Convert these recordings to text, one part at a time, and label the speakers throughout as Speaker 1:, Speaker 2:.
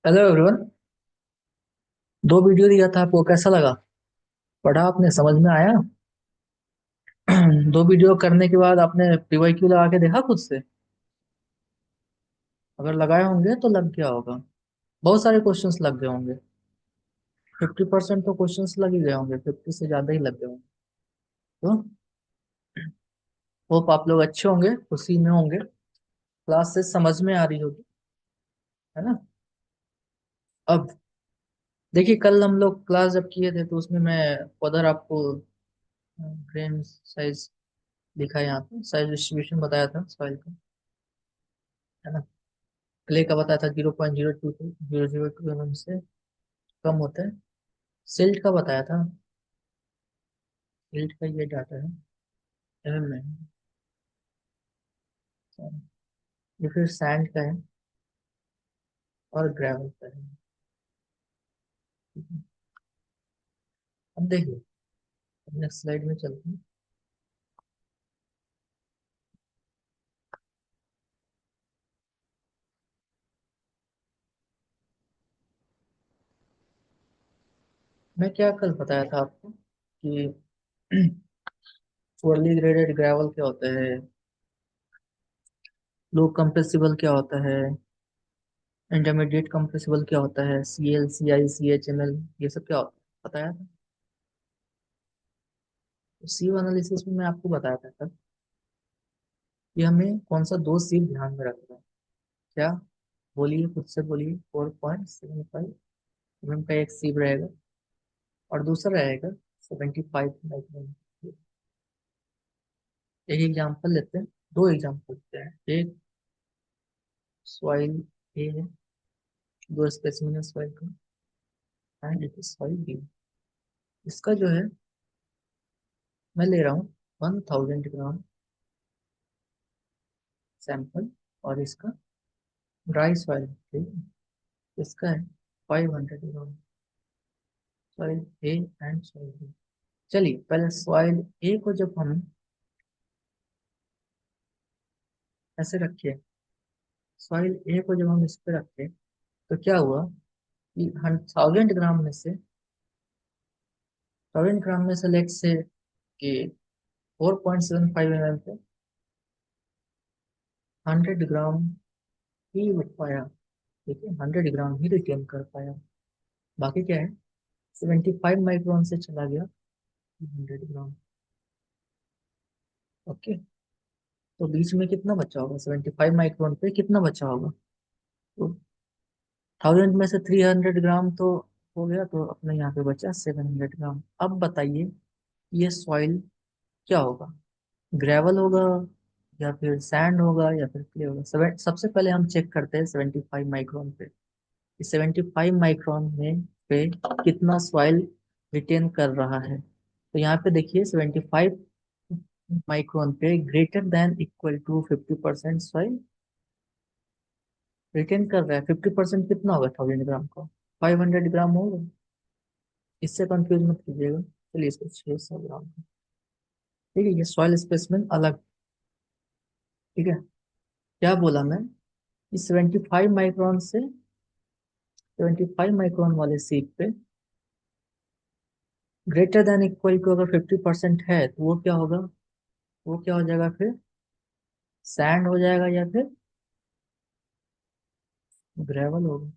Speaker 1: Hello everyone. दो video दिया था, आपको कैसा लगा? पढ़ा आपने? समझ में आया? दो वीडियो करने के बाद आपने पीवाईक्यू लगा के देखा खुद से? अगर लगाए होंगे तो लग गया होगा। बहुत सारे क्वेश्चंस लग गए होंगे। 50% तो क्वेश्चंस लग ही गए होंगे, 50 से ज्यादा ही लग गए होंगे। तो होप आप लोग अच्छे होंगे, खुशी में होंगे, क्लास से समझ में आ रही होगी, है ना? अब देखिए, कल हम लोग क्लास जब किए थे तो उसमें मैं उधर आपको ग्रेन साइज दिखा, यहाँ पे साइज डिस्ट्रीब्यूशन बताया था सॉइल का, है ना? क्ले का बताया था 0.02 टू 0.02 से कम होता है। सिल्ट का बताया था, सिल्ट का ये डाटा है एमएम में। ये फिर सैंड का है और ग्रेवल का है। ठीक है? अब देखिए, नेक्स्ट स्लाइड में चलते हैं। मैं क्या कल बताया था आपको कि पोअरली ग्रेडेड ग्रेवल क्या होता है, लो कंप्रेसिबल क्या होता है, इंटरमीडिएट कंप्रेसिबल क्या होता है, सीएल सीआई सीएचएमएल, ये सब क्या होता है बताया था। सीव एनालिसिस में मैं आपको बताया था कल कि हमें कौन सा दो सीव ध्यान में रखना है। क्या? बोलिए, खुद से बोलिए। 4.75 एमएम का एक सीव रहेगा और दूसरा रहेगा 75 माइक्रोन। एक एग्जांपल लेते हैं, दो एग्जांपल लेते हैं। एक सॉइल ए है, दो स्पेसिमेन है सॉइल का, and it is soil B. इसका जो है, मैं ले रहा हूँ 1000 ग्राम सैंपल, और इसका ड्राई सॉइल, ठीक है, इसका है 500 gram. Soil A and soil B. चलिए, पहले सॉइल ए को जब हम ऐसे रखे, सॉइल ए को जब हम इस पे रखे, तो क्या हुआ कि 1000 ग्राम में से, 1000 ग्राम में से लेट्स से कि 4.75 एम एल पे 100 ग्राम ही उठ पाया। ठीक है, 100 ग्राम ही रिटेन कर पाया। बाकी क्या है, 75 माइक्रोन से चला गया 100 ग्राम। ओके, तो बीच में कितना बचा होगा? 75 माइक्रोन पे कितना बचा होगा? तो 1000 में से 300 ग्राम तो हो गया, तो अपने यहाँ पे बचा 700 ग्राम। अब बताइए, ये सॉइल क्या होगा? ग्रेवल होगा, या फिर सैंड होगा, या फिर क्ले होगा? सबसे पहले हम चेक करते हैं 75 माइक्रोन पे। 75 माइक्रोन में पे कितना सॉइल रिटेन कर रहा है। तो यहाँ पे देखिए, 75 माइक्रोन पे greater than equal to 50% soil retain कर रहा है। 50% कितना होगा 1000 ग्राम का? 500 ग्राम होगा। इससे कंफ्यूज मत कीजिएगा। चलिए, इसको 600 ग्राम का। ठीक है, ये सॉइल स्पेसिमेन अलग। ठीक है, क्या बोला मैं कि 75 माइक्रोन से 75 माइक्रोन वाले सीट पे ग्रेटर देन इक्वल टू अगर 50% है, तो वो क्या होगा? वो क्या हो जाएगा फिर? सैंड हो जाएगा, या फिर ग्रेवल होगा।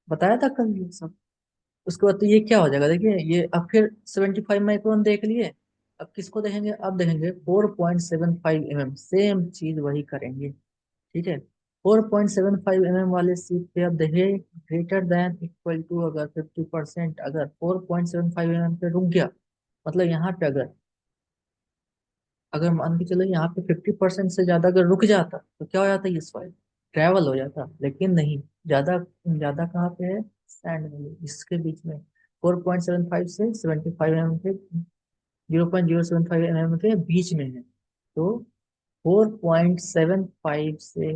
Speaker 1: बताया था कल ये सब। उसके बाद तो ये क्या हो जाएगा, देखिए ये अब फिर 75 माइक्रोन देख लिए। अब किसको देखेंगे? अब देखेंगे 4.75 एम एम, सेम चीज वही करेंगे। ठीक है, 4.75 एम एम वाले सीट पे अब देखिए, ग्रेटर देन इक्वल टू अगर 50%, अगर 4.75 एम एम पे रुक गया, मतलब यहाँ पे अगर, मान के चलो यहाँ पे 50% से ज्यादा अगर रुक जाता, तो क्या हो जाता? ये सॉइल ट्रेवल हो जाता। लेकिन नहीं, ज्यादा ज्यादा कहाँ पे है? सैंड में, इसके बीच में। 4.75 से 75 एम के, 0.075 एम के बीच में है। तो 4.75 से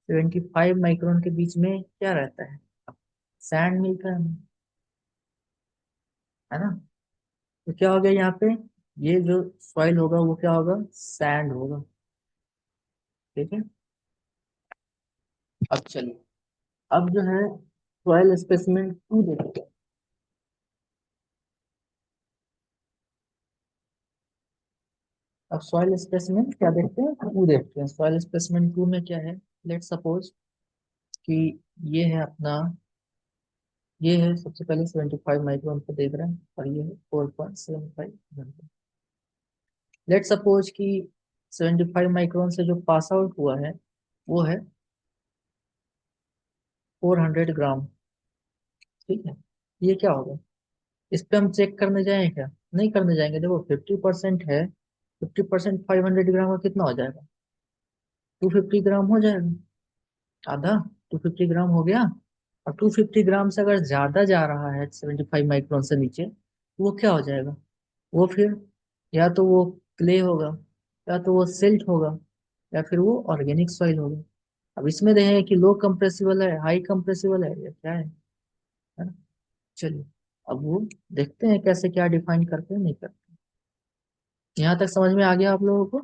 Speaker 1: 75 माइक्रोन के बीच में क्या रहता है? सैंड मिलता है ना? तो क्या हो गया यहाँ पे? ये जो सॉइल होगा वो क्या होगा? सैंड होगा। ठीक है, अब चलिए, अब जो है सॉइल स्पेसिमेन टू देखते हैं। अब सॉइल स्पेसिमेन क्या देखते हैं, टू देखते हैं। सॉइल स्पेसिमेन टू में क्या है, लेट सपोज कि ये है अपना, ये है सबसे पहले 75 माइक्रोन पे देख रहे हैं, और ये है 4.75। लेट सपोज कि 75 माइक्रोन से जो पास आउट हुआ है वो है 400 ग्राम। ठीक है, ये क्या होगा, इस पे हम चेक करने जाएं क्या? नहीं करने जाएंगे। देखो 50% है, 50% 500 ग्राम का कितना हो जाएगा, 250 ग्राम हो जाएगा। आधा, 250 ग्राम हो गया। और 250 ग्राम से अगर ज्यादा जा रहा है 75 माइक्रोन से नीचे, तो वो क्या हो जाएगा, वो फिर या तो वो क्ले होगा, या तो वो सिल्ट होगा, या फिर वो ऑर्गेनिक सॉइल होगा। अब इसमें देखें कि लो कंप्रेसिबल है, हाई कंप्रेसिबल है, या क्या है ना? चलिए, अब वो देखते हैं कैसे, क्या डिफाइन करते हैं नहीं करते। यहाँ तक समझ में आ गया आप लोगों को?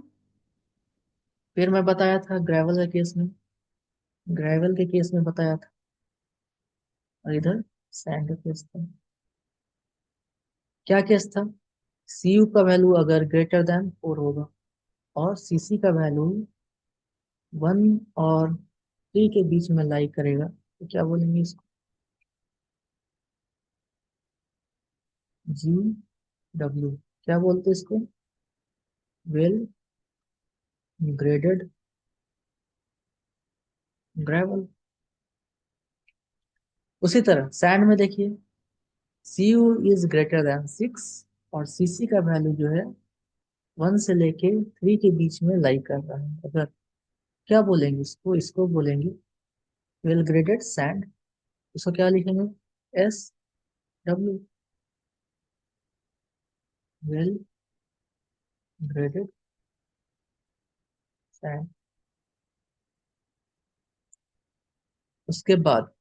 Speaker 1: फिर मैं बताया था ग्रेवल के केस में, ग्रेवल के केस में बताया था, और इधर सैंड का केस था। क्या केस था, सी यू का वैल्यू अगर ग्रेटर देन 4 होगा, और सी सी का वैल्यू 1 और 3 के बीच में लाई करेगा, तो क्या बोलेंगे इसको, जी डब्ल्यू। क्या बोलते हैं इसको, वेल ग्रेडेड ग्रेवल। उसी तरह सैंड में देखिए, सी यू इज ग्रेटर देन 6, और सी सी का वैल्यू जो है 1 से लेके 3 के बीच में लाई कर रहा है। अगर क्या बोलेंगे इसको, इसको बोलेंगे वेल ग्रेडेड सैंड। उसको क्या लिखेंगे, S W, well graded sand. उसके बाद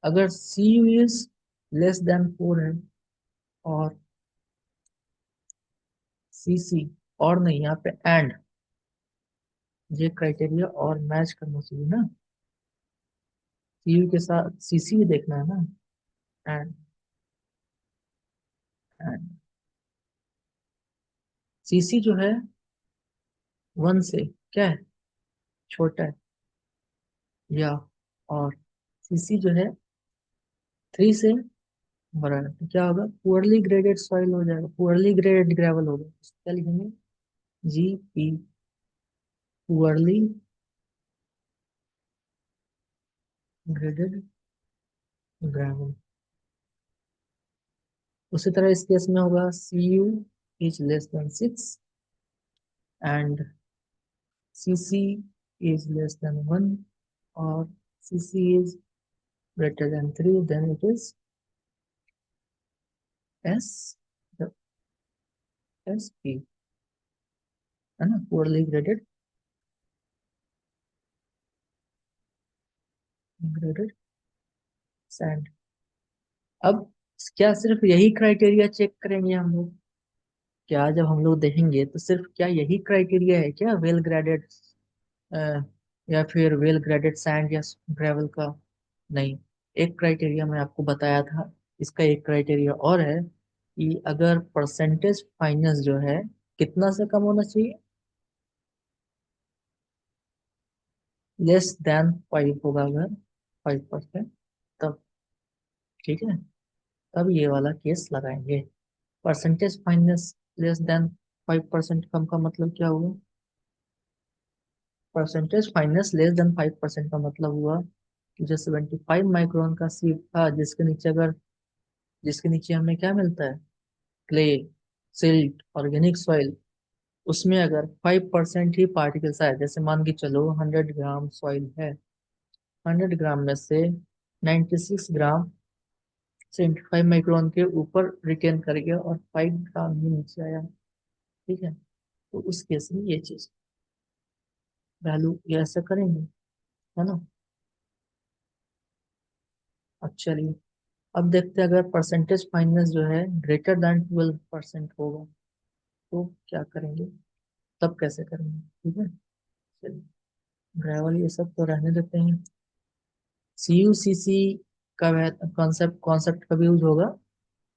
Speaker 1: अगर सी यू इज लेस देन 4 है, और सी सी, और नहीं यहाँ पे एंड, ये क्राइटेरिया और मैच करना चाहिए ना, सी यू के साथ सी सी भी देखना है ना, एंड एंड सी सी जो है 1 से क्या है, छोटा है, या और सी सी जो है 3 से बड़ा है, तो क्या होगा, पुअरली ग्रेडेड सॉइल हो जाएगा, पुअरली ग्रेडेड ग्रेवल होगा। इसको क्या लिखेंगे, G P, poorly graded gravel. उसी तरह इस केस में होगा C U is less than 6, and C C is less than 1, और C C is greater than 3, then it is S, the SP, है ना, poorly graded sand। अब क्या सिर्फ यही क्राइटेरिया चेक करेंगे हम लोग, क्या जब हम लोग देखेंगे तो सिर्फ क्या यही क्राइटेरिया है क्या, वेल ग्रेडेड या फिर वेल ग्रेडेड सैंड या ग्रेवल का? नहीं, एक क्राइटेरिया मैं आपको बताया था, इसका एक क्राइटेरिया और है कि अगर परसेंटेज फाइनेंस जो है कितना से कम होना चाहिए, लेस देन 5 होगा अगर 5%, तब ठीक है, तब ये वाला केस लगाएंगे। परसेंटेज फाइनेंस लेस देन 5% कम का मतलब क्या हुआ, परसेंटेज फाइनेंस लेस देन 5% का मतलब हुआ कि जो 75 माइक्रोन का सीप था, जिसके नीचे अगर, जिसके नीचे हमें क्या मिलता है, क्ले, सिल्ट, ऑर्गेनिक सॉइल, उसमें अगर 5% ही पार्टिकल्स आए, जैसे मान के चलो 100 ग्राम सॉइल है, 100 ग्राम में से 96 ग्राम 75 माइक्रोन के ऊपर रिटेन कर गया, और 5 ग्राम ही नीचे आया। ठीक है, तो उस केस में ये चीज वैल्यू ये ऐसा करेंगे, है ना। अब चलिए, अब देखते हैं अगर परसेंटेज फाइनेंस जो है ग्रेटर देन 12% होगा, तो क्या करेंगे, तब कैसे करेंगे। ठीक है, चलिए, ग्रेवल ये सब तो रहने देते हैं। CUCC का कॉन्सेप्ट कॉन्सेप्ट कब यूज होगा?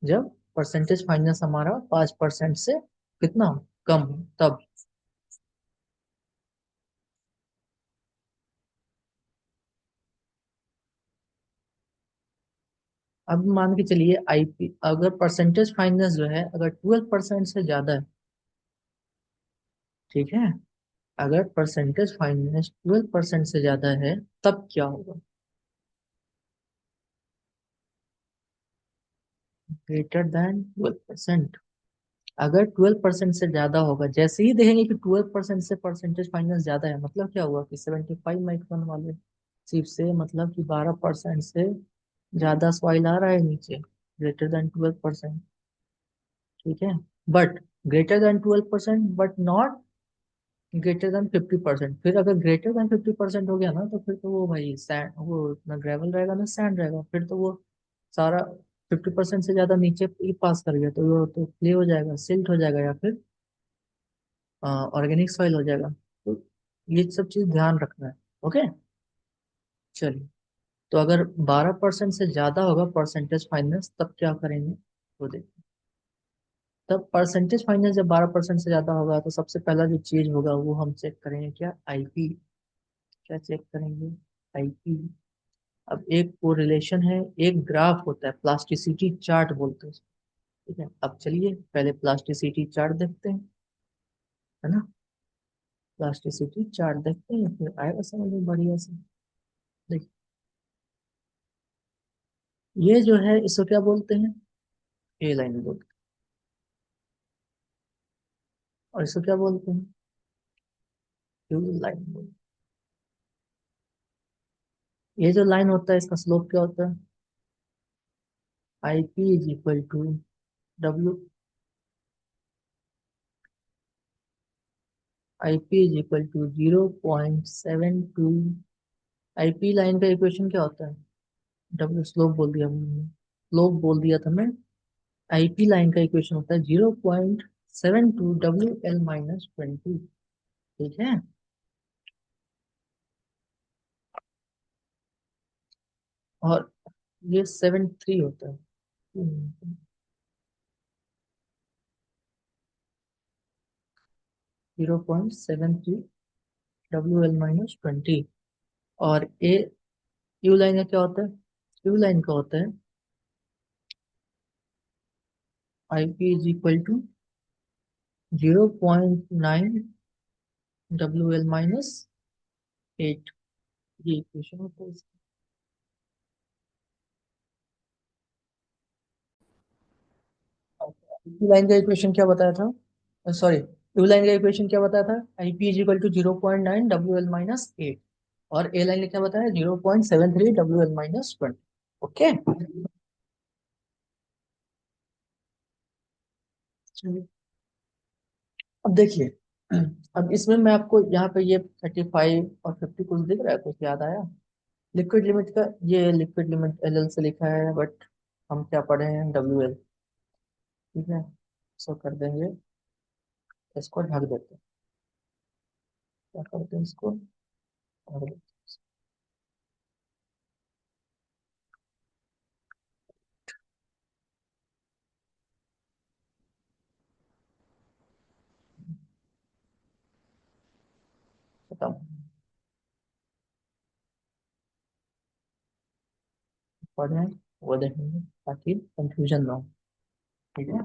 Speaker 1: जब परसेंटेज फाइनेंस हमारा 5% से कितना हो? कम हो, तब। अब मान के चलिए आईपी, अगर परसेंटेज फाइनेंस जो है अगर 12% से ज्यादा है, ठीक है, अगर परसेंटेज फाइनेंस 12% से ज्यादा है, तब क्या होगा? Greater than 12%। अगर 12% से ज्यादा होगा, जैसे ही देखेंगे कि 12% से परसेंटेज फाइनेंस ज्यादा है, मतलब क्या हुआ कि 75 माइक्रोन वाले सिर्फ से, मतलब कि 12% से ज्यादा सॉइल आ रहा है नीचे, ग्रेटर देन 12%। ठीक है, but greater than 12% but not greater than 50%। फिर अगर ग्रेटर देन 50% हो गया ना, तो फिर तो वो भाई सैंड, वो ना ग्रेवल रहेगा ना सैंड रहेगा, फिर तो वो सारा 50% से ज्यादा नीचे ही पास कर गया, तो वो तो क्ले हो जाएगा, सिल्ट हो जाएगा, या फिर ऑर्गेनिक सॉइल हो जाएगा। तो ये सब चीज ध्यान रखना है। ओके, चलिए। तो अगर 12% से ज्यादा होगा परसेंटेज फाइनेंस, तब क्या करेंगे वो देखिए। तब परसेंटेज फाइनेंस जब 12% से ज्यादा होगा, तो सबसे पहला जो चीज होगा वो हम चेक करेंगे, क्या? आईपी। क्या चेक करेंगे? आईपी। अब एक कोरिलेशन है, एक ग्राफ होता है, प्लास्टिसिटी चार्ट बोलते हैं उसको, ठीक है। अब चलिए पहले प्लास्टिसिटी चार्ट देखते हैं, है ना। प्लास्टिसिटी चार्ट देखते हैं, फिर आएगा समझ में बढ़िया से। देखिए, ये जो है इसको क्या बोलते हैं? ए लाइन बोलते हैं। और इसको क्या बोलते हैं? क्यू लाइन बोलते हैं। ये जो लाइन होता है इसका स्लोप क्या होता है? I P is equal to W, I P is equal to 0.72। I P line का इक्वेशन क्या होता है? डब्ल्यू स्लोप बोल दिया मैंने, स्लोप बोल दिया था मैं। आईपी लाइन का इक्वेशन होता है 0.72 WL-20। ठीक है। और ये 73 होता है। 0.73 WL-20। और ए, यू लाइन का क्या होता है? यू लाइन का होता है I P is equal to 0.9 WL-8। ये इक्वेशन होता है इसका। यू लाइन का इक्वेशन क्या बताया था? सॉरी, यू लाइन का इक्वेशन क्या बताया था? I P is equal to 0.9 WL-8। और ए लाइन ने क्या बताया? 0.73 WL-20। ओके। अब देखिए, अब इसमें मैं आपको यहाँ पे ये 35 और 50 कुछ दिख रहा है, कुछ याद आया? लिक्विड लिमिट का, ये लिक्विड लिमिट एल एल से लिखा है, बट हम क्या पढ़े हैं? W L. ठीक है, सो कर देंगे, इसको ढक देते हैं। क्या करते हैं इसको? ढक देते हैं। खत्म। पढ़े हैं, वो देखेंगे ताकि कंफ्यूजन ना हो। ठीक है,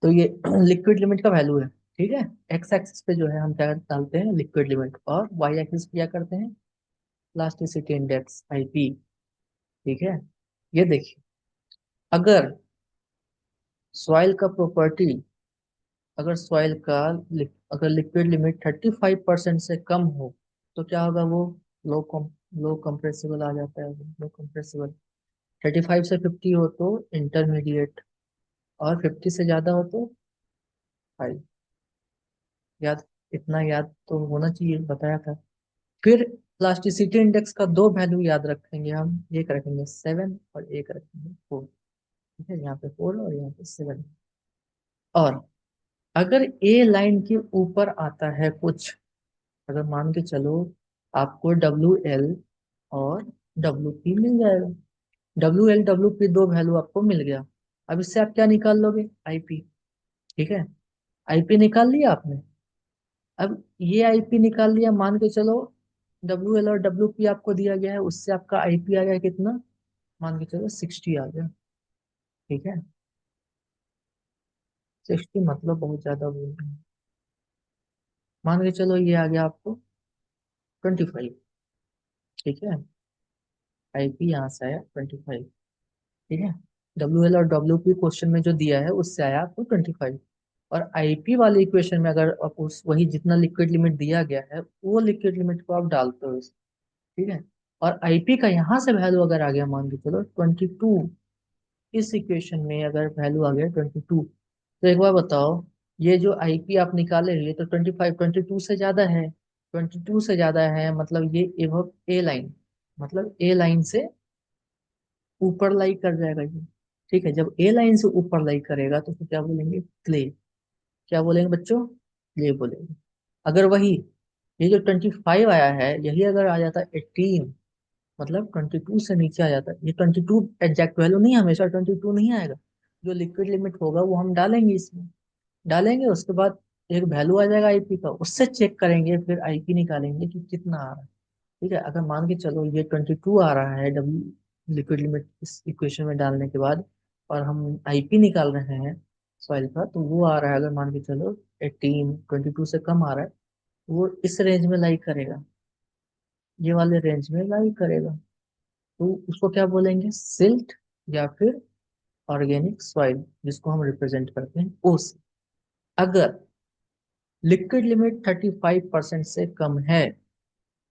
Speaker 1: तो ये लिक्विड लिमिट का वैल्यू है। ठीक है, एक्स एक्सिस पे जो है हम क्या डालते हैं? Liquid limit. और वाई एक्सिस पे क्या करते हैं? Plasticity index, IP. ठीक है, ये देखिए, अगर सॉइल का प्रॉपर्टी, अगर सॉइल का अगर लिक्विड लिमिट 35% से कम हो, तो क्या होगा वो? लो कम, लो कंप्रेसिबल आ जाता है, लो कंप्रेसिबल। 35 से 50 हो तो इंटरमीडिएट, और 50 से ज्यादा हो तो हाई। याद, इतना याद तो होना चाहिए, बताया था। फिर प्लास्टिसिटी इंडेक्स का दो वैल्यू याद रखेंगे हम, एक रखेंगे 7 और एक रखेंगे 4। ठीक है, यहाँ पे 4 और यहाँ पे 7। और अगर ए लाइन के ऊपर आता है कुछ, अगर मान के चलो आपको डब्ल्यू एल और डब्ल्यू पी मिल जाएगा। डब्ल्यू एल डब्ल्यू पी दो वैल्यू आपको मिल गया। अब इससे आप क्या निकाल लोगे, आईपी। ठीक है, आईपी निकाल लिया आपने। अब ये आईपी निकाल लिया, मान के चलो डब्ल्यू एल और डब्ल्यू पी आपको दिया गया है, उससे आपका आईपी आ गया कितना, मान के चलो 60 आ गया। ठीक है, 60 मतलब बहुत ज्यादा बोल रहे हैं। मान के चलो ये आ गया आपको 25। ठीक है, आईपी यहाँ से आया 25। ठीक है, डब्ल्यू एल और डब्ल्यू पी क्वेश्चन में जो दिया है उससे आया आपको 25। और आईपी वाले इक्वेशन में अगर आप उस वही जितना लिक्विड लिमिट दिया गया है वो लिक्विड लिमिट को आप डालते हो ठीक है, और आईपी का यहाँ से वैल्यू अगर आ गया मान के चलो 22, इस इक्वेशन में अगर वैल्यू आ गया 22, तो एक बार बताओ, ये जो आईपी आप निकाले ये तो 25 22 से ज्यादा है। 22 से ज्यादा है मतलब ये एबव ए लाइन, मतलब ए लाइन से ऊपर लाई कर जाएगा ये। ठीक है, जब ए लाइन से ऊपर लाई करेगा तो फिर क्या बोलेंगे, क्ले। क्या बोलेंगे बच्चों, क्ले बोलेंगे। अगर वही ये जो 25 आया है यही अगर आ जाता 18, मतलब 22 से नीचे आ जाता है, ये 22 एग्जैक्ट वैल्यू नहीं है, हमेशा 22 नहीं आएगा। जो लिक्विड लिमिट होगा वो हम डालेंगे इसमें, डालेंगे उसके बाद एक वैल्यू आ जाएगा आईपी का, उससे चेक करेंगे फिर आईपी निकालेंगे कि कितना आ रहा है। ठीक है, अगर मान के चलो ये 22 आ रहा है डब्ल्यू लिक्विड लिमिट इस इक्वेशन में डालने के बाद, और हम आईपी निकाल रहे हैं सॉइल का, तो वो आ रहा है अगर मान के चलो 18, 22 से कम आ रहा है, वो इस रेंज में लाई करेगा, ये वाले रेंज में लाई करेगा। तो उसको क्या बोलेंगे, सिल्ट या फिर ऑर्गेनिक सॉइल, जिसको हम रिप्रेजेंट करते हैं ओ से। अगर लिक्विड लिमिट 35% से कम है,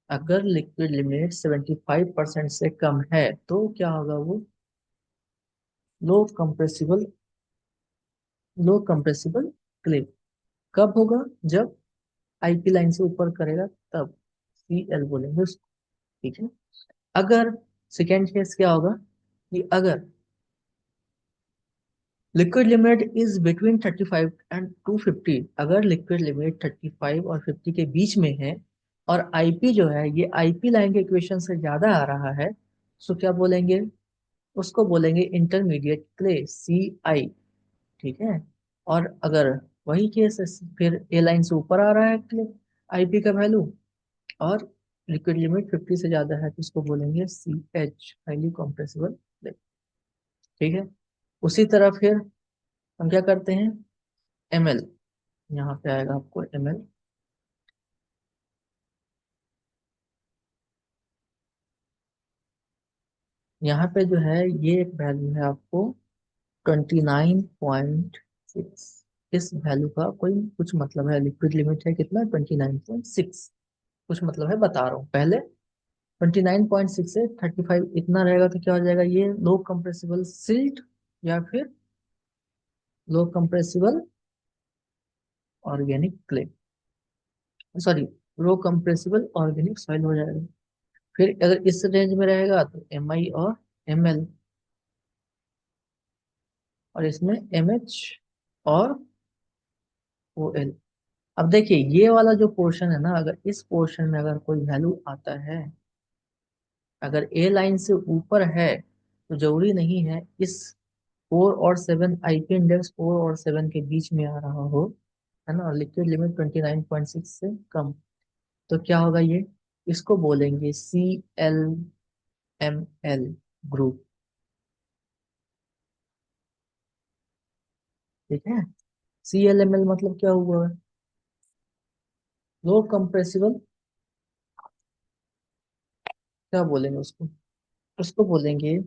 Speaker 1: अगर लिक्विड लिमिट 75% से कम है तो क्या होगा वो, लो कंप्रेसिबल, लो कंप्रेसिबल क्ले। कब होगा, जब आईपी लाइन से ऊपर करेगा तब, सी एल बोलेंगे उसको। ठीक है, अगर सेकेंड केस क्या होगा, कि अगर liquid limit is between 35 and 250, अगर लिक्विड लिमिट 35 और 50 के बीच में है और आईपी जो है ये आईपी लाइन के इक्वेशन से ज्यादा आ रहा है, तो क्या बोलेंगे, उसको बोलेंगे इंटरमीडिएट क्ले, सी आई। ठीक है, और अगर वही केस है, फिर ए लाइन से ऊपर आ रहा है क्ले आईपी का वैल्यू, और लिक्विड लिमिट 50 से ज्यादा है तो उसको बोलेंगे C H, highly compressible clay. ठीक है, उसी तरह फिर हम क्या करते हैं, एम एल, यहाँ पे आएगा आपको एम एल। यहाँ पे जो है ये एक वैल्यू है आपको 29.6। इस वैल्यू का कोई कुछ मतलब है, लिक्विड लिमिट है कितना 29.6, कुछ मतलब है बता रहा हूँ पहले। 29.6 से 35 इतना रहेगा तो क्या हो जाएगा, ये लो कंप्रेसिबल सिल्ट या फिर low compressible organic clay, sorry, low compressible organic soil हो जाएगा। फिर अगर इस रेंज में रहेगा तो एम आई और एम एल, और इसमें एम एच और ओ एल। अब देखिए ये वाला जो पोर्शन है ना, अगर इस पोर्शन में अगर कोई वैल्यू आता है, अगर ए लाइन से ऊपर है तो जरूरी नहीं है इस 4 और 7, आईपी इंडेक्स 4 और 7 के बीच में आ रहा हो, है ना, लिक्विड लिमिट 29.6 से कम, तो क्या होगा ये, इसको बोलेंगे C L M L group. ठीक है, सी एल एम एल मतलब क्या हुआ, लो कंप्रेसिबल, क्या बोलेंगे उसको, उसको बोलेंगे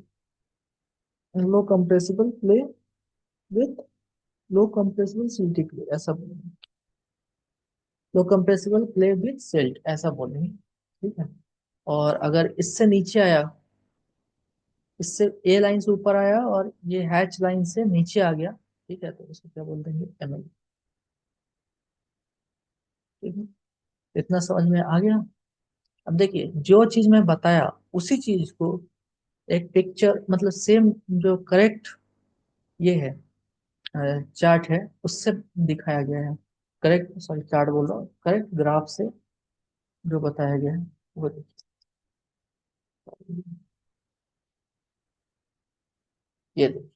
Speaker 1: low compressible clay with low compressible silty clay, ऐसा बोलेंगे, low compressible clay with silt ऐसा बोलेंगे। ठीक है, और अगर इससे नीचे आया, इससे ए लाइन से ऊपर आया और ये हैच लाइन से नीचे आ गया, ठीक है, तो इसको क्या बोल देंगे, एम एल। ठीक है, इतना समझ में आ गया। अब देखिए जो चीज मैं बताया उसी चीज को एक पिक्चर, मतलब सेम जो करेक्ट ये है चार्ट है उससे दिखाया गया है, करेक्ट, सॉरी चार्ट बोल रहा हूँ, करेक्ट ग्राफ से जो बताया गया है वो देखिए। ये देखो,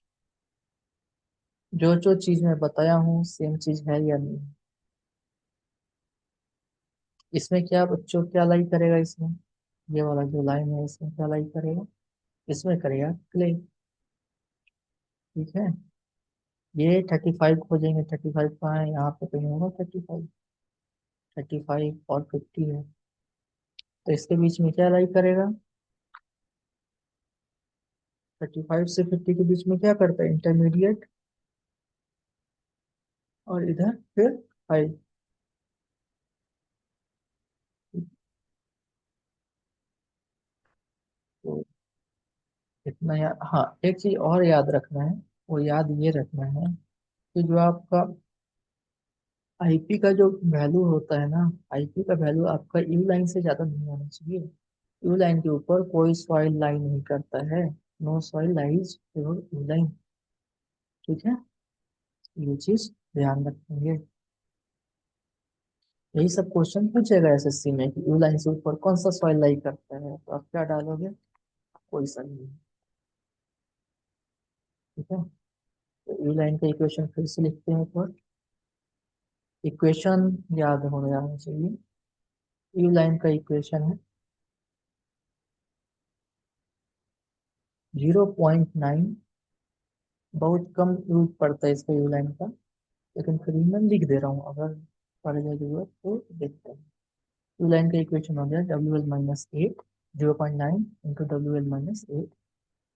Speaker 1: जो जो चीज मैं बताया हूँ सेम चीज है या नहीं। इसमें क्या बच्चों, क्या लाई करेगा इसमें? ये वाला जो लाइन है इसमें क्या लाई करेगा? इसमें करेगा क्ले। ठीक है। ये 35 खोजेंगे, 35 कहाँ है? यहाँ पे कहीं होगा 35। 35 और 50 है, तो इसके बीच में क्या लाई करेगा? 35 से 50 के बीच में क्या करता है? इंटरमीडिएट। और इधर फिर हाई। तो इतना याद, हाँ एक चीज और याद रखना है। वो याद ये रखना है कि जो आपका आईपी का जो वैल्यू होता है ना, आईपी का वैल्यू आपका यू लाइन से ज्यादा नहीं होना चाहिए। यू लाइन के ऊपर कोई सॉइल लाई नहीं करता है। No soil lies below U line. ठीक है, ये चीज ध्यान रखेंगे। यही सब क्वेश्चन पूछेगा एसएससी में कि यू लाइन से ऊपर कौन सा सॉइल लाई करता है, तो आप क्या डालोगे? कोई सा नहीं। ठीक है, तो यू लाइन का इक्वेशन फिर से लिखते हैं। तो इक्वेशन याद होने आना चाहिए। यू लाइन का इक्वेशन है 0.9। बहुत कम यूज पड़ता है इसका यू लाइन का, लेकिन फिर भी मैं लिख दे रहा हूँ, अगर पड़ जाए जरूरत तो देखते हैं। टू लाइन का इक्वेशन हो गया WL-8, 0.9 इंटू WL-8।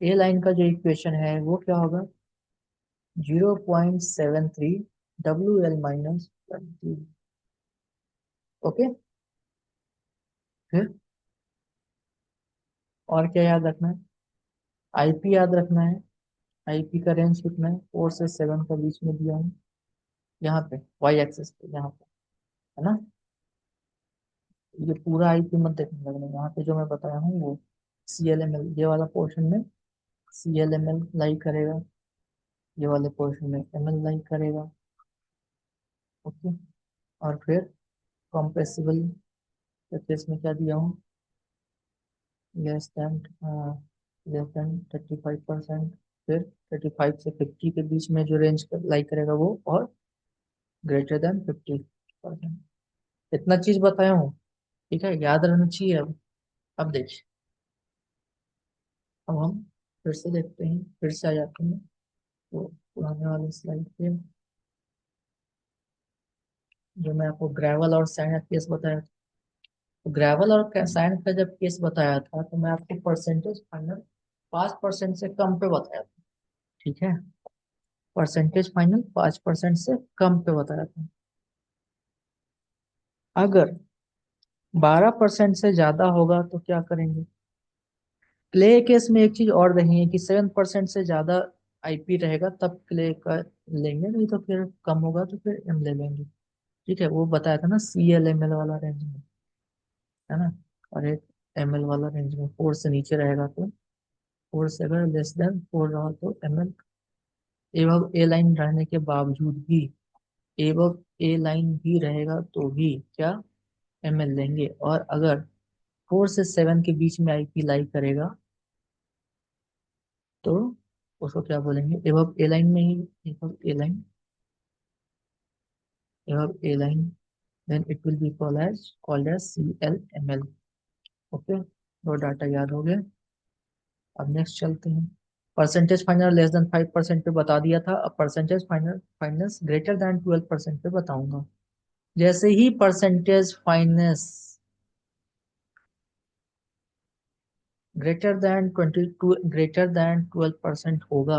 Speaker 1: ए लाइन का जो इक्वेशन है वो क्या होगा? 0.73 WL-20। ओके। फिर और क्या याद रखना है? आईपी याद रखना है। आईपी का रेंज कितना है? 4 से 7 का बीच में दिया है, यहाँ पे वाई एक्सेस पे, यहाँ पे, है ना? ये पूरा आईपी मत देखने लगना, यहाँ पे जो मैं बताया हूँ वो CLML, ये वाला पोर्शन में CLML लाई करेगा, ये वाले पोर्शन में ML लाई करेगा। ओके। और फिर कॉम्प्रेसिबल के केस में क्या दिया हूँ? Less than, less than 35%। फिर 35 से 50 के बीच में जो रेंज लाई करेगा वो, और ग्रेटर देन 50%। इतना चीज बताया हूँ। ठीक है, याद रहना चाहिए। अब देखिए, अब हम फिर से देखते हैं, फिर से आ जाते हैं तो पुराने वाले स्लाइड पे, जो मैं आपको ग्रेवल और सैंड का केस बताया था। तो ग्रेवल और सैंड का जब केस बताया था तो मैं आपको परसेंटेज फाइनल 5% से कम पे बताया था। ठीक है, परसेंटेज फाइनल 5% से कम पे बताया था। अगर 12% से ज्यादा होगा तो क्या करेंगे? क्ले केस में एक चीज और नहीं है कि 7% से ज्यादा आईपी रहेगा तब क्ले का लेंगे, नहीं तो फिर कम होगा तो फिर एम ले लेंगे। ठीक है, वो बताया था ना CLML वाला रेंज में, है ना? और एक ML वाला रेंज में 4 से नीचे रहेगा तो, 4 से अगर लेस देन 4 रहा तो ML। एवं ए लाइन रहने के बावजूद भी, एवं ए लाइन भी रहेगा तो भी क्या ML लेंगे। और अगर 4 से 7 के बीच में आईपी लाई करेगा तो उसको क्या बोलेंगे? एवं ए लाइन में ही, एवं ए लाइन, एवं A line, then it will be called as CLML। Okay, दो डाटा याद हो गया। अब नेक्स्ट चलते हैं। परसेंटेज फाइनल लेस देन 5% पे बता दिया था, अब percentage final finance greater than 12% पे बताऊंगा। जैसे ही परसेंटेज फाइनेंस ग्रेटर देन 12% होगा,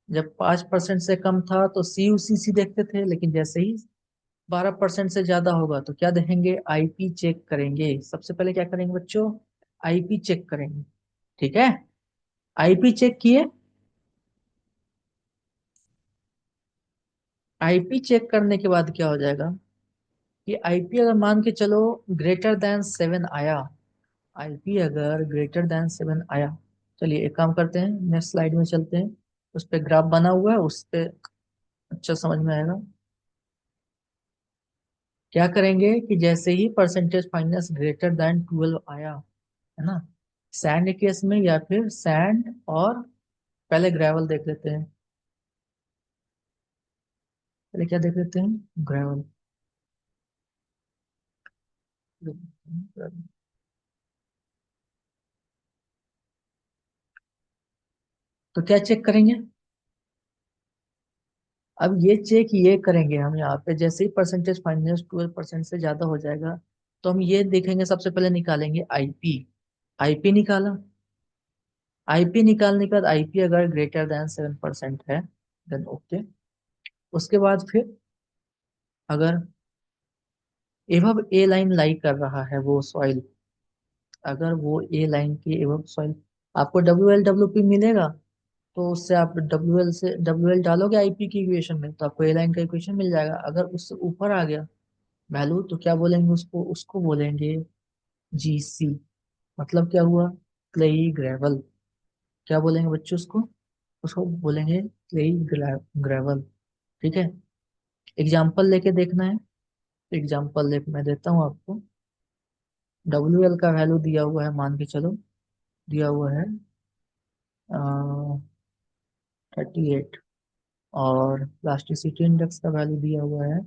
Speaker 1: जब 5% से कम था तो CUCC देखते थे, लेकिन जैसे ही 12% से ज्यादा होगा तो क्या देखेंगे? आईपी चेक करेंगे। सबसे पहले क्या करेंगे बच्चों? आईपी चेक करेंगे। ठीक है, आईपी चेक किए। आईपी चेक करने के बाद क्या हो जाएगा कि आईपी अगर मान के चलो ग्रेटर देन 7 आया, आईपी अगर ग्रेटर देन 7 आया, चलिए एक काम करते हैं, नेक्स्ट स्लाइड में चलते हैं। उस पे ग्राफ बना हुआ है, उस पे अच्छा समझ में आएगा। क्या करेंगे कि जैसे ही परसेंटेज फाइनेंस ग्रेटर देन 12 आया, है ना, सैंड केस में या फिर सैंड और पहले ग्रेवल देख लेते हैं। पहले क्या देख लेते हैं, ग्रेवल। तो क्या चेक करेंगे, अब ये चेक ये करेंगे हम यहाँ पे, जैसे ही परसेंटेज फाइनेंस 12% से ज्यादा हो जाएगा, तो हम ये देखेंगे, सबसे पहले निकालेंगे आईपी। आईपी निकाला, आईपी निकालने के बाद आईपी अगर ग्रेटर देन 7% है, देन ओके। उसके बाद फिर अगर एवब ए लाइन लाई कर रहा है वो सॉइल, अगर वो ए लाइन की एवब सॉइल, आपको डब्ल्यू पी मिलेगा, तो उससे आप डब्ल्यू एल डालोगे आईपी की इक्वेशन में, तो आपको ए लाइन का इक्वेशन मिल जाएगा। अगर उससे ऊपर आ गया वैल्यू, तो क्या बोलेंगे उसको, उसको बोलेंगे जीसी। मतलब क्या हुआ, क्लेई ग्रेवल। क्या बोलेंगे बच्चों उसको, उसको बोलेंगे क्लेई ग्रेवल। ठीक है, एग्जाम्पल लेके देखना है। एग्जाम्पल लेके मैं देता हूँ आपको। डब्ल्यू एल का वैल्यू दिया हुआ है, मान के चलो, दिया हुआ है 38। और प्लास्टिसिटी इंडेक्स का वैल्यू दिया हुआ है,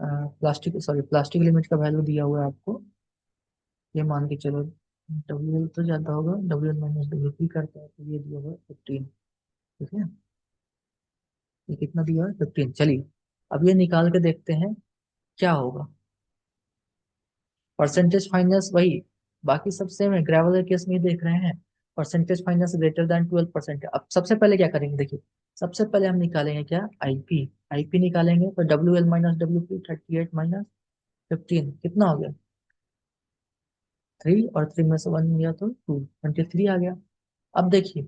Speaker 1: प्लास्टिक लिमिट का वैल्यू दिया हुआ है आपको, ये मान के चलो। डब्ल्यू एल तो ज्यादा होगा, W L minus W P करता है, तो ये दिया हुआ है 15। ठीक है, ये कितना दिया है, 15। चलिए, अब ये निकाल के देखते हैं क्या होगा। परसेंटेज फाइनेंस वही, बाकी सब सेम है, ग्रेवल के केस में ही देख रहे हैं। परसेंटेज फाइनेंस ग्रेटर देन 12% है। अब सबसे पहले क्या करेंगे, देखिए, सबसे पहले हम निकालेंगे क्या, आईपी। आईपी निकालेंगे तो W L minus W P, 38 minus 15 कितना हो गया, 3, और 3 में से 1 गया तो 2, 23 आ गया। अब देखिए,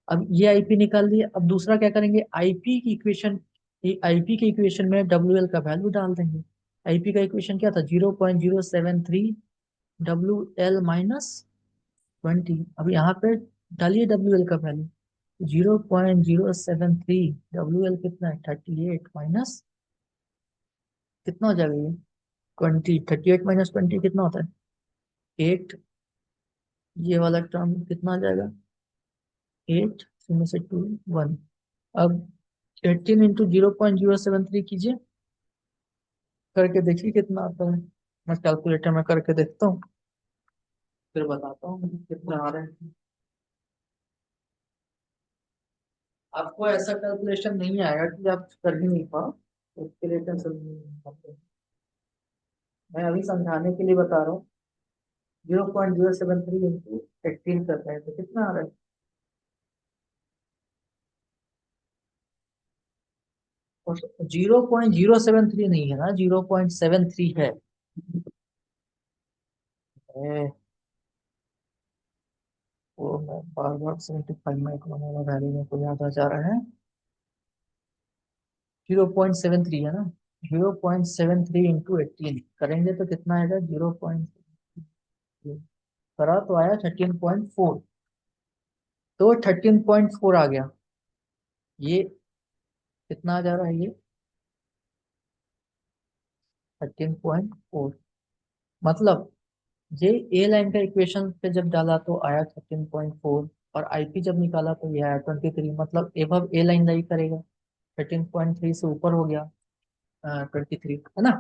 Speaker 1: अब ये आईपी निकाल दिए, अब दूसरा क्या करेंगे, आईपी की इक्वेशन, आईपी के इक्वेशन में डब्ल्यू एल का वैल्यू डाल देंगे। आईपी का इक्वेशन क्या था, 0.073 डब्ल्यू एल माइनस 20। अब यहाँ पे डालिए डब्ल्यू एल का वैल्यू, 0.073 डब्ल्यू एल कितना है, 38 माइनस कितना हो जाएगा ये, 20। 38 माइनस 20 कितना होता है, 8। ये वाला टर्म कितना आ जाएगा, 8, में से 2, 1। अब 18 इंटू 0.073 कीजिए, करके देखिए कितना आता है। मैं कैलकुलेटर में करके देखता हूँ, फिर बताता हूँ मुझे कितना आ रहे हैं। आपको ऐसा कैलकुलेशन नहीं आएगा कि आप कर ही नहीं पाओ, तो उसके लिए टेंशन नहीं है। मैं अभी समझाने के लिए बता रहा हूँ। 0.073 इंटू 18 कर रहे हैं, तो कितना आ रहा है, 0.073 नहीं है ना, 0.73 है। ए, वो मैं बार बार 75 माइक्रोन वाला वैल्यू मेरे को याद आ जा रहा है, 0.73 है ना। 0.73 इंटू 18 करेंगे तो कितना आएगा, 0., करा तो आया 13.4, तो 13.4 आ गया। ये कितना आ जा रहा है, ये 13.4। मतलब ये ए लाइन का इक्वेशन पे जब डाला तो आया 13.4, और आईपी जब निकाला तो ये आया 23। मतलब एबव ए लाइन लाई करेगा, 13.3 से ऊपर हो गया 23, है ना।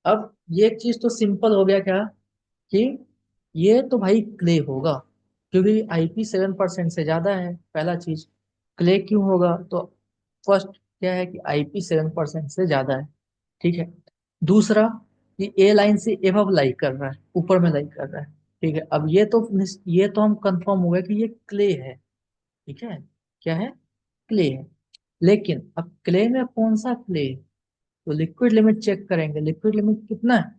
Speaker 1: अब ये एक चीज तो सिंपल हो गया क्या, कि ये तो भाई क्ले होगा, क्योंकि आईपी 7% से ज्यादा है, पहला चीज। क्ले क्यों होगा, तो फर्स्ट क्या है कि आईपी 7% से ज्यादा है। ठीक है, दूसरा, कि ए लाइन से एबव लाई कर रहा है, ऊपर में लाई कर रहा है। ठीक है, अब ये तो हम कंफर्म हो गया कि ये क्ले है। ठीक है, क्या है, क्ले है। लेकिन अब क्ले में कौन सा क्ले, तो लिक्विड लिमिट चेक करेंगे, लिक्विड लिमिट कितना है,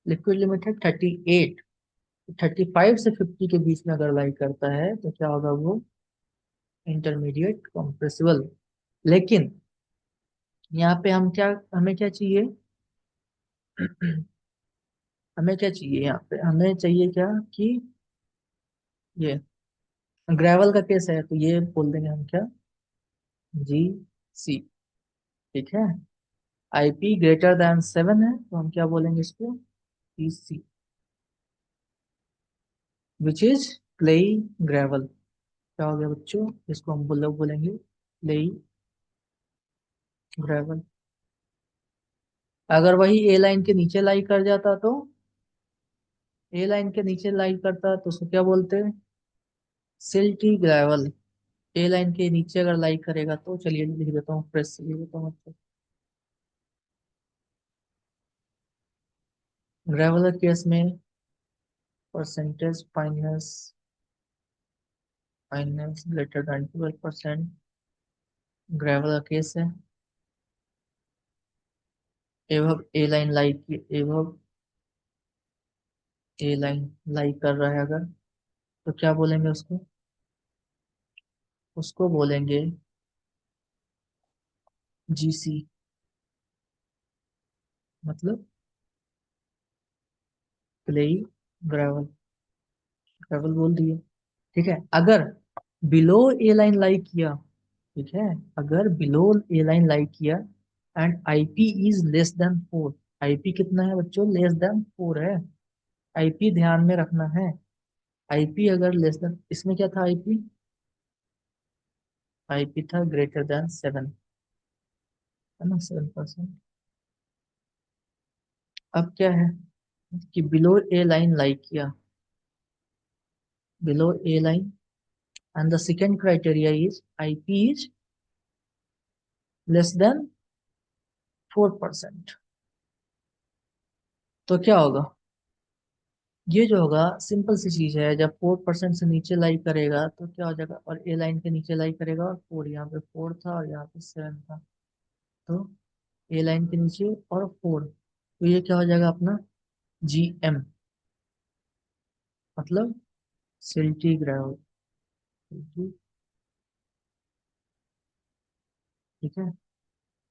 Speaker 1: लिक्विड लिमिट है 38। 35 से 50 के बीच में अगर लाई करता है तो क्या होगा वो, इंटरमीडिएट कंप्रेसिबल। लेकिन यहाँ पे हम क्या, हमें क्या चाहिए, हमें क्या चाहिए, यहाँ पे हमें चाहिए क्या, कि ये ग्रेवल का केस है, तो ये बोल देंगे हम क्या, जी सी। ठीक है, आईपी ग्रेटर देन 7 है, तो हम क्या बोलेंगे इसको, जी सी, विच इज क्लेई ग्रेवल। क्या हो गया बच्चों, इसको हम लोग बोलेंगे क्लेई ग्रेवल। अगर वही ए लाइन के नीचे लाई कर जाता तो, ए लाइन के नीचे लाई करता तो उसको क्या बोलते हैं, सिल्टी ग्रेवल। ए लाइन के नीचे अगर लाई करेगा तो, चलिए लिख देता हूँ, प्रेस से लिख देता हूँ। ग्रेवल केस में percentage finance, finance greater than 12%, gravel case है। एवं ए लाइन लाई की, एवं ए लाइन लाई कर रहा है अगर, तो क्या बोलेंगे उसको, उसको बोलेंगे जीसी, मतलब क्लेई ग्रेवल, ग्रेवल बोल दिए। ठीक है, अगर बिलो ए लाइन लाई किया, ठीक है, अगर बिलो ए लाइन लाई किया and IP is less than 4, IP कितना है बच्चों, लेस देन 4 है। आईपी ध्यान में रखना है, आईपी अगर लेस देन, इसमें क्या था आईपी, आईपी था ग्रेटर देन 7, है ना, 7%। अब क्या है कि बिलो ए लाइन लाई किया, below A line, and the second criteria is IP is less than 4%। तो क्या होगा, ये जो होगा सिंपल सी चीज है, जब 4% से नीचे लाई करेगा तो क्या हो जाएगा, और ए लाइन के नीचे लाई करेगा, और 4, यहाँ पे 4 था और यहाँ पे 7 था, तो ए लाइन के नीचे और 4, तो ये क्या हो जाएगा अपना जीएम, मतलब सिल्टी ग्रेवल। ठीक है,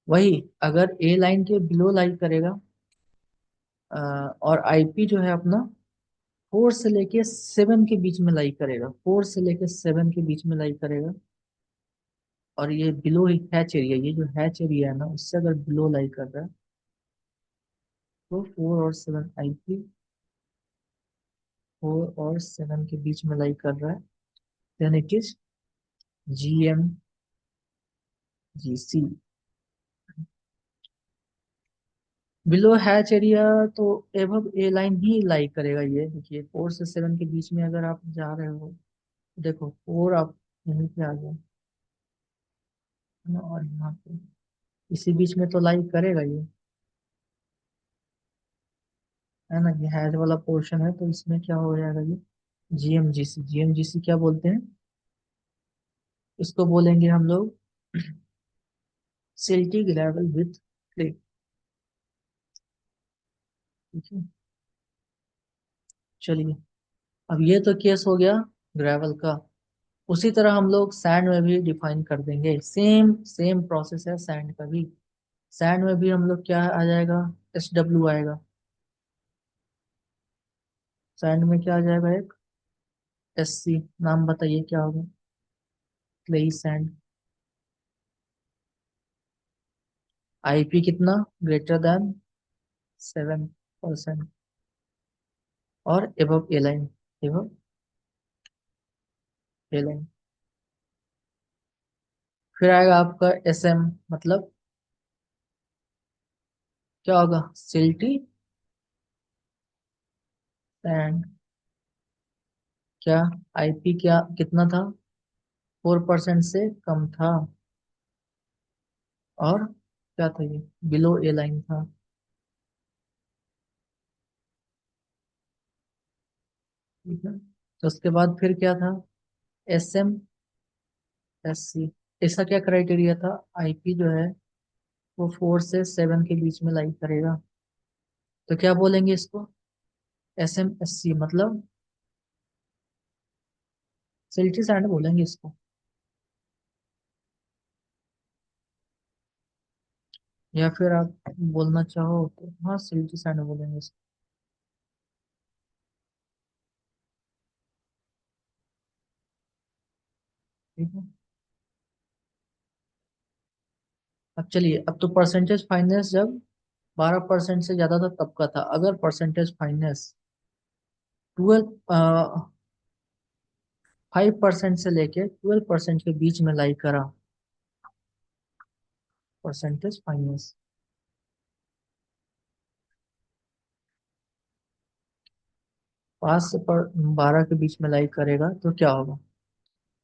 Speaker 1: वही अगर ए लाइन के बिलो लाई करेगा, और आईपी जो है अपना 4 से लेके 7 के बीच में लाई करेगा, 4 से लेके 7 के बीच में लाई करेगा, और ये बिलो हैच एरिया, ये जो हैच एरिया है ना, उससे अगर बिलो लाई कर रहा है, तो 4 और 7 आईपी 4 और 7 के बीच में लाई कर रहा है, then it is GM GC. Below hatch area तो एबव ए लाइन ही लाई करेगा, ये देखिए 4 से 7 के बीच में अगर आप जा रहे हो, देखो 4 आप यहीं पे आ गए, है ना, और यहाँ पे इसी बीच में तो लाई करेगा ये, है ना, ये हैच वाला पोर्शन है, तो इसमें क्या हो जाएगा ये जीएमजीसी, जीएमजीसी क्या बोलते हैं, इसको बोलेंगे हम लोग सिल्टी ग्रेवल विथ क्ले। ठीक है, चलिए, अब ये तो केस हो गया ग्रेवल का। उसी तरह हम लोग सैंड में भी डिफाइन कर देंगे, सेम सेम प्रोसेस है सैंड का भी। सैंड में भी हम लोग क्या आ जाएगा, एस डब्ल्यू आएगा, सैंड में क्या आ जाएगा, एक एस सी, नाम बताइए क्या होगा, क्लेई सैंड। आईपी कितना, ग्रेटर देन 7%, और above A line, above A line. फिर आएगा आपका एस एम, मतलब क्या होगा, सिल्टी सैंड। क्या आईपी क्या कितना था, 4% से कम था, और क्या था ये, बिलो ए लाइन था। ठीक है, तो उसके बाद फिर क्या था, एस एम एस सी। इसका क्या क्राइटेरिया था, आईपी जो है वो 4 से 7 के बीच में लाई करेगा, तो क्या बोलेंगे इसको, एस एम एस सी, मतलब सिल्टी सैंड बोलेंगे इसको। या फिर आप बोलना चाहो तो हाँ, सिल्टी सैंड बोलेंगे इसको। ठीक है, अब चलिए, अब तो परसेंटेज फाइनेंस जब 12% से ज्यादा था तब का था, अगर परसेंटेज फाइनेंस 12, 5% से लेके 12% के बीच में लाई करा, परसेंटेज फाइनेंस। 5 से 12 के बीच में लाई करेगा तो क्या होगा?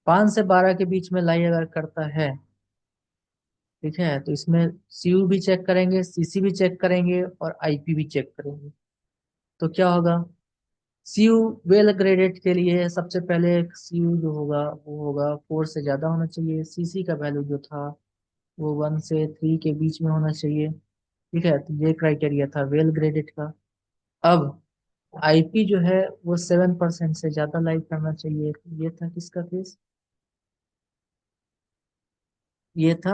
Speaker 1: 5 से 12 के बीच में लाई अगर करता है, ठीक है, तो इसमें सीयू भी चेक करेंगे, सीसी भी चेक करेंगे और आईपी भी चेक करेंगे। तो क्या होगा? सीयू वेल ग्रेडेड के लिए सबसे पहले सीयू जो होगा वो होगा 4 से ज्यादा होना चाहिए। सीसी का वैल्यू जो था वो 1 से 3 के बीच में होना चाहिए। ठीक है, तो ये क्राइटेरिया था वेल ग्रेडेड का। अब आईपी जो है वो 7% से ज्यादा लाइक करना चाहिए। ये था किसका केस? ये था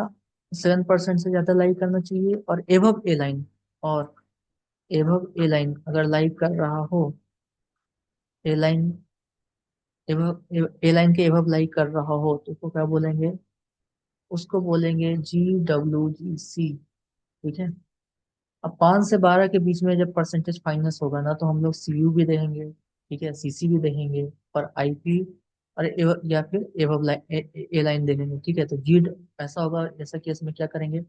Speaker 1: 7% से ज्यादा लाइक करना चाहिए और एबव ए लाइन। और एबव ए लाइन अगर लाइक कर रहा हो, ए लाइन एबव ए लाइन के एबव लाइक कर रहा हो तो उसको क्या बोलेंगे? उसको बोलेंगे GWGC। ठीक है। अब 5 से 12 के बीच में जब परसेंटेज फाइनेंस होगा ना, तो हम लोग सीयू भी देखेंगे, ठीक है, सीसी भी देखेंगे और आईपी और या फिर एबव लाइन ए लाइन देखेंगे। ठीक है, तो जी ऐसा होगा। ऐसा केस में क्या करेंगे?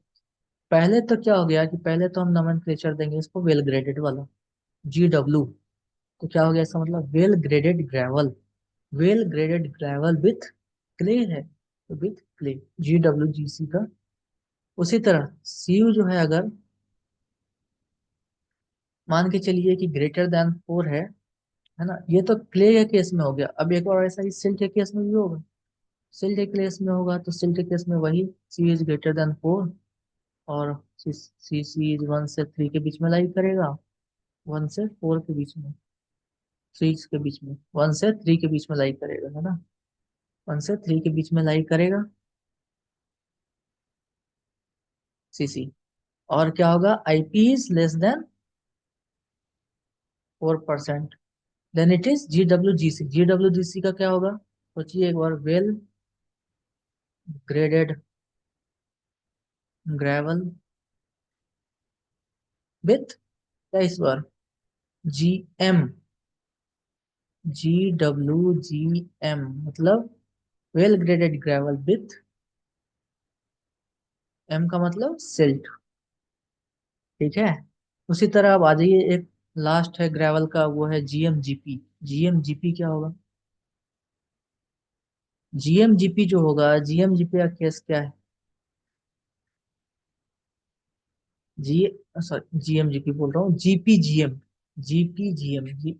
Speaker 1: पहले तो क्या हो गया कि पहले तो हम नोमेनक्लेचर देंगे इसको वेल ग्रेडेड वाला, GW। तो क्या हो गया इसका मतलब? Well graded gravel. Well graded gravel with clay है, तो विथ क्ले, GWGC का। उसी तरह सीयू जो है, अगर मान के चलिए कि greater than 4 है ना, ये तो क्ले के केस में हो गया। अब एक और ऐसा ही सिल्ट के केस में भी होगा। सिल्ट के केस में होगा तो सिल्ट के केस में वही C is greater than 4 और सी इज 1 से 3 के बीच में लाई करेगा, 1 से 4 के बीच में, 6 के बीच में, 1 से 3 के बीच में लाई करेगा, है ना। 1 से 3 के बीच में लाई करेगा सीसी। और क्या होगा? IP is less than 4%, then it is GWGC। GWGC का क्या होगा? सोचिए एक बार। वेल ग्रेडेड ग्रेवल विथ क्या इस बार? GM। GWGM मतलब well graded gravel with M का मतलब सिल्ट। ठीक है। उसी तरह अब आ जाइए, एक लास्ट है ग्रेवल का, वो है GMGP। GMGP क्या होगा? GMGP जो होगा, GMGP का केस क्या है? जी सॉरी, GMGP बोल रहा हूँ, GPGM। GPGM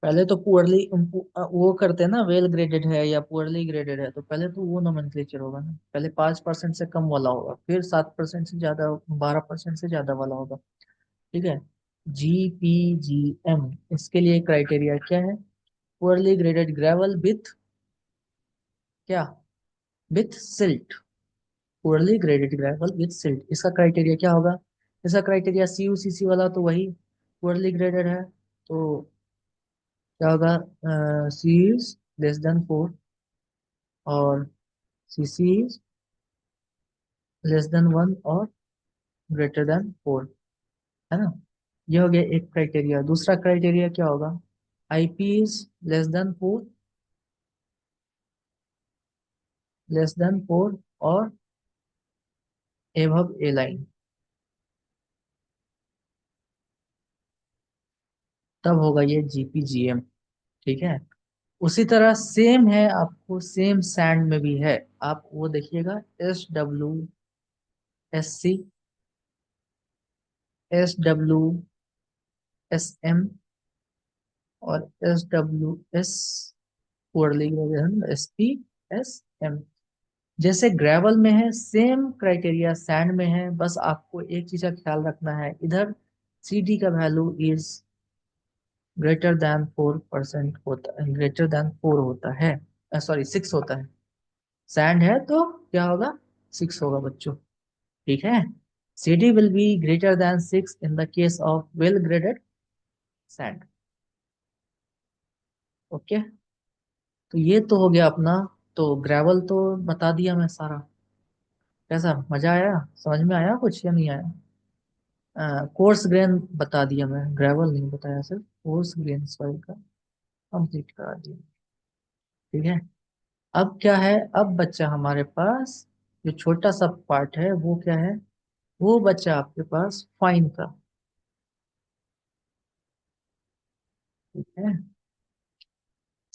Speaker 1: पहले तो पुअरली वो करते हैं ना, वेल ग्रेडेड है या पुअरली ग्रेडेड है, तो पहले तो वो नोमेनक्लेचर होगा ना। पहले 5% से कम वाला होगा, फिर 7% से ज्यादा, 12% से ज्यादा वाला होगा। ठीक है। GPGM, इसके लिए क्राइटेरिया क्या है? पुअरली ग्रेडेड ग्रेवल विथ क्या? With silt. Poorly graded gravel with silt, इसका क्राइटेरिया क्या होगा? इसका क्राइटेरिया CUCC वाला तो वही पुअरली ग्रेडेड है। तो क्या होगा? C is < 4 और CC is < 1 और < 4, है ना। ये हो गया एक क्राइटेरिया। दूसरा क्राइटेरिया क्या होगा? IP is < 4, < 4 और एबव ए लाइन, तब होगा ये GPGM। ठीक है। उसी तरह सेम है, आपको सेम सैंड में भी है। आप वो देखिएगा, SWSC, SWSM और SWS, पुअरली SPSM। जैसे ग्रेवल में है सेम क्राइटेरिया सैंड में है, बस आपको एक चीज का ख्याल रखना है, इधर CD का वैल्यू इज greater than 4% होता है, greater than 4 होता है, सॉरी 6 होता है। सैंड है तो क्या होगा? 6 होगा बच्चों। ठीक है। CD will be greater than 6 in the case of well graded sand. Okay. तो ये तो हो गया अपना। तो ग्रेवल तो बता दिया मैं सारा। कैसा, मजा आया? समझ में आया कुछ या नहीं आया? कोर्स ग्रेन बता दिया मैं, ग्रेवल नहीं बताया, सिर्फ कोर्स ग्रेन सॉइल का कंप्लीट करा दिया। ठीक है। अब क्या है, अब बच्चा हमारे पास जो छोटा सा पार्ट है वो क्या है, वो बच्चा आपके पास फाइन का। ठीक है,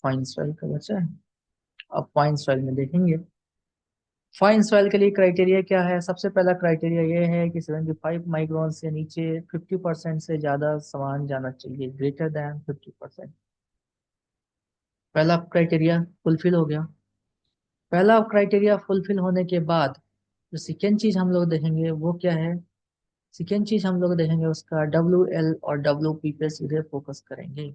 Speaker 1: फाइन सॉइल का बच्चा है। अब फाइन सॉइल में देखेंगे, फाइन सॉइल के लिए क्राइटेरिया क्या है। सबसे पहला क्राइटेरिया ये है कि 75 माइक्रोन से नीचे 50% से ज्यादा सामान जाना चाहिए, ग्रेटर देन 50%। पहला क्राइटेरिया फुलफिल हो गया। पहला क्राइटेरिया फुलफिल होने के बाद जो सेकेंड चीज हम लोग देखेंगे वो क्या है, सेकेंड चीज हम लोग देखेंगे उसका WL और WP पे सीधे फोकस करेंगे।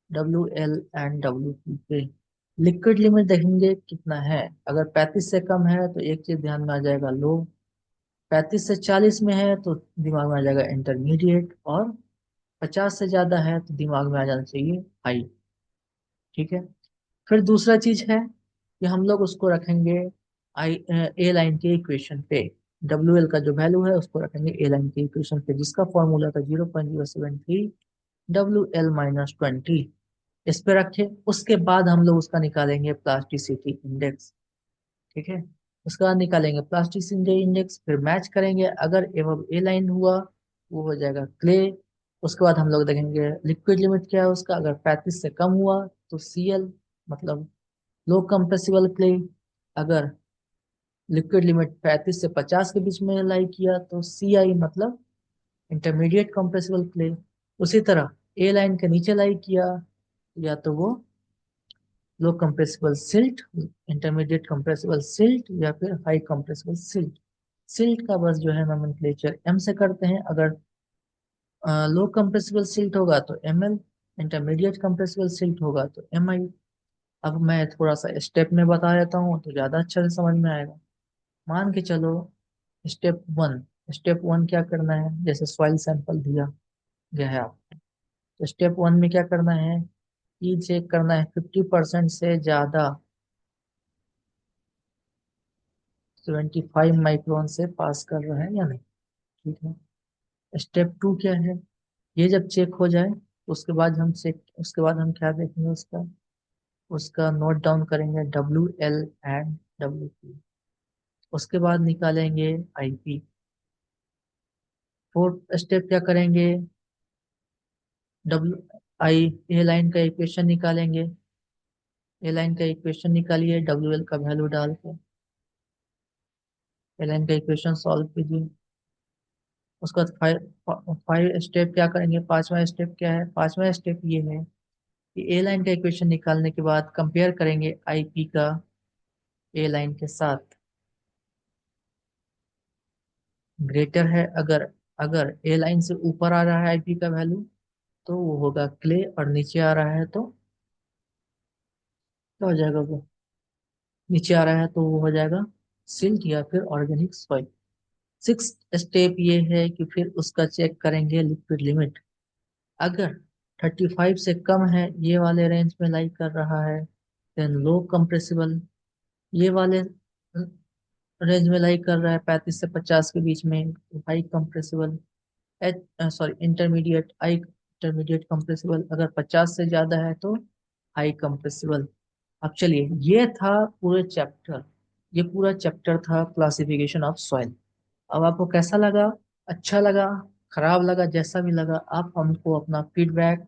Speaker 1: WL एंड WP पे लिक्विड लिमिट देखेंगे कितना है। अगर 35 से कम है तो एक चीज ध्यान में आ जाएगा, लो। 35 से 40 में है तो दिमाग में आ जाएगा इंटरमीडिएट, और 50 से ज्यादा है तो दिमाग में आ जाना चाहिए हाई। ठीक है। फिर दूसरा चीज है कि हम लोग उसको रखेंगे आई ए लाइन के इक्वेशन पे। WL का जो वैल्यू है उसको रखेंगे ए लाइन के इक्वेशन पे, जिसका फॉर्मूला था 0.073 WL-20। इस पे रखे, उसके बाद हम लोग उसका निकालेंगे प्लास्टिसिटी इंडेक्स। ठीक है। उसके बाद निकालेंगे प्लास्टिसिटी इंडेक्स, फिर मैच करेंगे, अगर एवं ए लाइन हुआ वो हो जाएगा क्ले। उसके बाद हम लोग देखेंगे लिक्विड लिमिट क्या है उसका, अगर 35 से कम हुआ तो CL, मतलब लो कंप्रेसिबल क्ले। अगर लिक्विड लिमिट 35 से 50 के बीच में लाई किया तो CI, मतलब इंटरमीडिएट कंप्रेसिबल क्ले। उसी तरह ए लाइन के नीचे लाई किया या तो वो low compressible silt, intermediate compressible silt, या फिर हाई कंप्रेसिबल सिल्ट। सिल्ट का बस जो है नोमेनक्लेचर M से करते हैं। अगर लो कंप्रेसिबल सिल्ट होगा तो ML, इंटरमीडिएट कंप्रेसिबल सिल्ट होगा तो MI। अब मैं थोड़ा सा स्टेप में बता देता हूँ तो ज्यादा अच्छे से समझ में आएगा। मान के चलो, स्टेप 1। स्टेप 1 क्या करना है, जैसे सॉइल सैंपल दिया गया है आप, तो स्टेप 1 में क्या करना है, ई चेक करना है 50% से ज्यादा 75 माइक्रोन से पास कर रहा है या नहीं। ठीक है। स्टेप 2 क्या है, ये जब चेक हो जाए उसके बाद हम क्या देखेंगे, उसका उसका नोट डाउन करेंगे WL एंड WP। उसके बाद निकालेंगे IP। फोर्थ स्टेप क्या करेंगे, ए लाइन का इक्वेशन निकालेंगे। ए लाइन का इक्वेशन निकालिए WL का वैल्यू डाल के, ए लाइन का इक्वेशन सॉल्व कीजिए। उसका फाइव फाइव स्टेप क्या करेंगे, पांचवा स्टेप क्या है, पांचवा स्टेप ये है कि ए लाइन का इक्वेशन निकालने के बाद कंपेयर करेंगे IP का ए लाइन के साथ। ग्रेटर है, अगर अगर ए लाइन से ऊपर आ रहा है IP का वैल्यू तो वो होगा क्ले, और नीचे आ रहा है तो क्या हो जाएगा वो, नीचे आ रहा है तो वो हो जाएगा सिल्ट या फिर ऑर्गेनिक सॉइल। सिक्स स्टेप ये है कि फिर उसका चेक करेंगे लिक्विड लिमिट। अगर 35 से कम है, ये वाले रेंज में लाई कर रहा है, देन लो कंप्रेसिबल। ये वाले रेंज में लाई कर रहा है 35 से 50 के बीच में, high compressible. H sorry intermediate, high intermediate compressible. अगर 50 से ज्यादा है तो हाई कंप्रेसिबल। अब चलिए, ये था पूरे चैप्टर, ये पूरा चैप्टर था क्लासिफिकेशन ऑफ सॉइल। अब आपको कैसा लगा, अच्छा लगा, खराब लगा, जैसा भी लगा, आप हमको अपना फीडबैक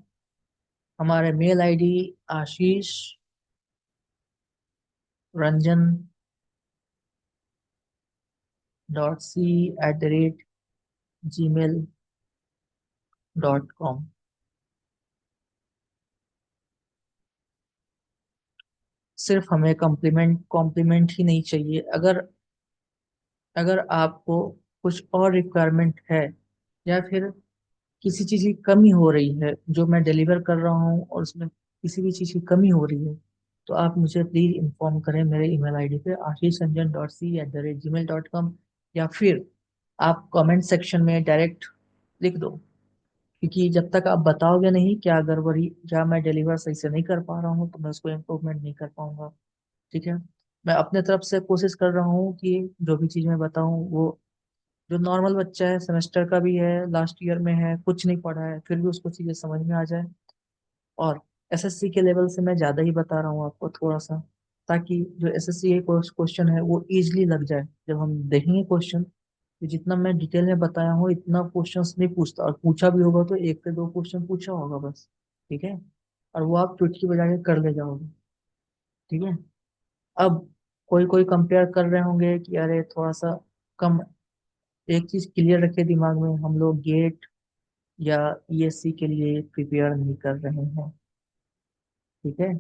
Speaker 1: हमारे मेल ID AshishRanjan.C@gmail.com। सिर्फ हमें कॉम्प्लीमेंट कॉम्प्लीमेंट ही नहीं चाहिए। अगर अगर आपको कुछ और रिक्वायरमेंट है, या फिर किसी चीज़ की कमी हो रही है जो मैं डिलीवर कर रहा हूँ और उसमें किसी भी चीज़ की कमी हो रही है, तो आप मुझे प्लीज़ इन्फॉर्म करें मेरे email ID पे ashishranjan.c@gmail.com, या फिर आप कमेंट सेक्शन में डायरेक्ट लिख दो। क्योंकि जब तक आप बताओगे नहीं क्या गड़बड़ी, क्या मैं डिलीवर सही से नहीं कर पा रहा हूँ, तो मैं उसको इम्प्रूवमेंट नहीं कर पाऊंगा। ठीक है। मैं अपने तरफ से कोशिश कर रहा हूँ कि जो भी चीज़ मैं बताऊँ वो जो नॉर्मल बच्चा है, सेमेस्टर का भी है, लास्ट ईयर में है, कुछ नहीं पढ़ा है, फिर भी उसको चीजें समझ में आ जाए। और एसएससी के लेवल से मैं ज्यादा ही बता रहा हूँ आपको थोड़ा सा, ताकि जो एसएससी के क्वेश्चन है वो इजीली लग जाए। जब हम देखेंगे क्वेश्चन, तो जितना मैं डिटेल में बताया हूँ इतना क्वेश्चंस नहीं पूछता, और पूछा भी होगा तो एक से दो क्वेश्चन पूछा होगा बस। ठीक है, और वो आप चुटकी बजा के कर ले जाओगे। ठीक है। अब कोई कोई कंपेयर कर रहे होंगे कि अरे थोड़ा सा कम। एक चीज क्लियर रखे दिमाग में, हम लोग गेट या ईएससी के लिए प्रिपेयर नहीं कर रहे हैं। ठीक है।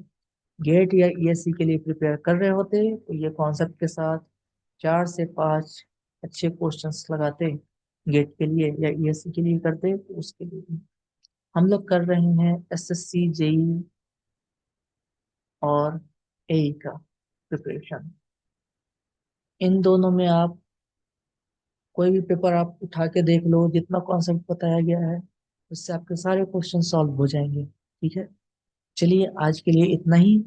Speaker 1: गेट या ईएससी के लिए प्रिपेयर कर रहे होते तो ये कॉन्सेप्ट के साथ 4 से 5 अच्छे क्वेश्चंस लगाते, गेट के लिए या ईएससी के लिए करते तो उसके लिए भी। हम लोग कर रहे हैं एसएससी जेई और एई का प्रिपरेशन। इन दोनों में आप कोई भी पेपर आप उठा के देख लो, जितना कॉन्सेप्ट बताया गया है उससे आपके सारे क्वेश्चन सॉल्व हो जाएंगे। ठीक है। चलिए आज के लिए इतना ही।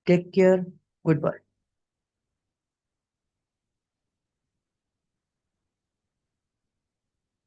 Speaker 1: Take care. Good bye.